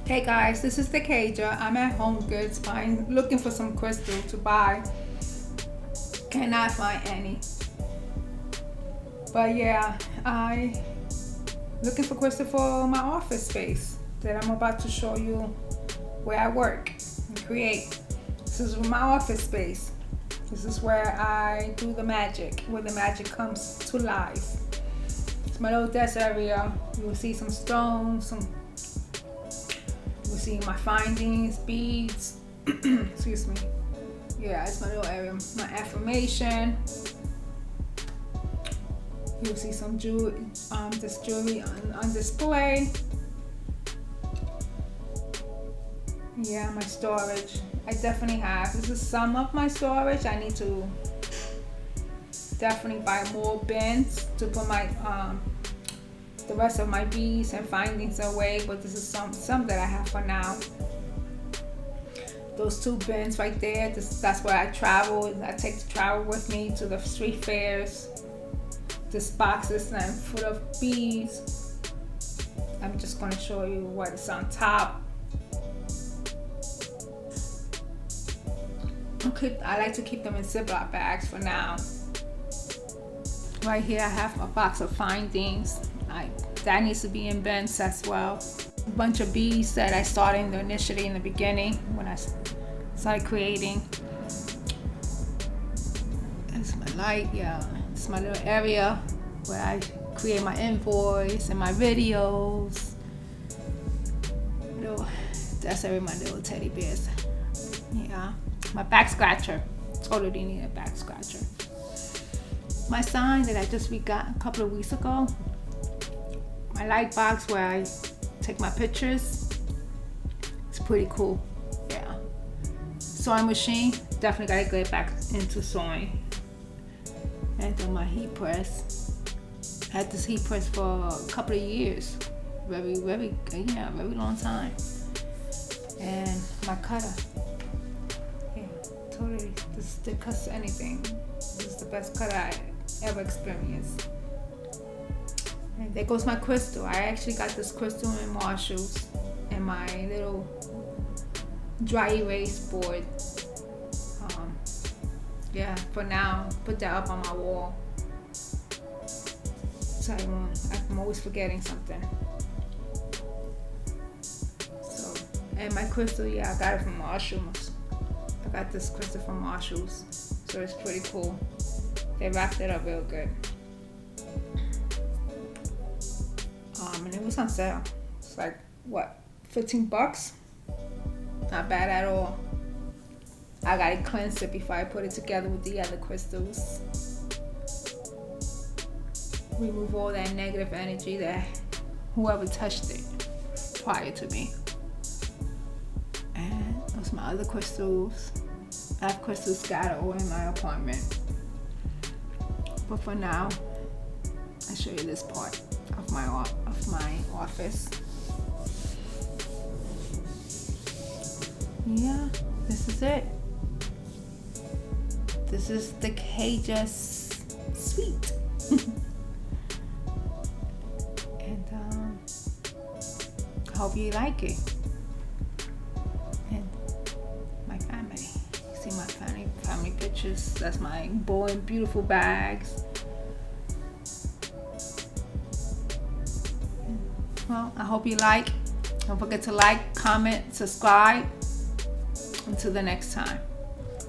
Hey guys, this is DaKaJa. I'm at Home Goods looking for some crystal to buy. Cannot find any. But yeah, I looking for crystal for my office space that I'm about to show you where I work and create. This is my office space. This is where I do the magic, where the magic comes to life. It's my little desk area. You will see some stones, you will see my findings, beads. Excuse me. Yeah, it's my little area. My affirmation. You'll see some jewelry, this jewelry on display. Yeah, my storage. I definitely have. This is some of my storage. I need to definitely buy more bins to put my the rest of my beads and findings away. But this is some that I have for now. Those two bins right there. That's where I travel. I take the travel with me to the street fairs. This box is full of beads. I'm just going to show you what is on top. I like to keep them in Ziploc bags for now. Right here I have a box of findings. That needs to be in bins as well. A bunch of beads that I started initially in the beginning when I started creating. It's my light, yeah. It's my little area where I create my invoice and my videos. That's every my little teddy bears. Yeah. My back scratcher. Totally need a back scratcher. My sign that I just got a couple of weeks ago. My light box where I take my pictures. It's pretty cool. Yeah. Sewing machine. Definitely gotta get back into sewing. And then my heat press. I had this heat press for a couple of years. Very long time. And my cutter. Totally, this cuts anything. This is the best cutter I ever experienced. And there goes my crystal. I actually got this crystal in Marshall's and my little dry erase board. Yeah, for now, put that up on my wall. So I'm always forgetting something. So, and my crystal, yeah, I got it from Marshall's. I got this crystal from Marshall's, so it's pretty cool. They wrapped it up real good. And it was on sale. It's like, what, $15? Not bad at all. I gotta cleanse it before I put it together with the other crystals. Remove all that negative energy that whoever touched it prior to me. And those are my other crystals. I have crystals scattered all in my apartment. But for now, I'll show you this part of my office. Yeah, this is it. This is the DaKaJa suite. And I hope you like it. And my family. See my family pictures. That's my bold, beautiful bags. Well, I hope you like. Don't forget to like, comment, subscribe. Until the next time.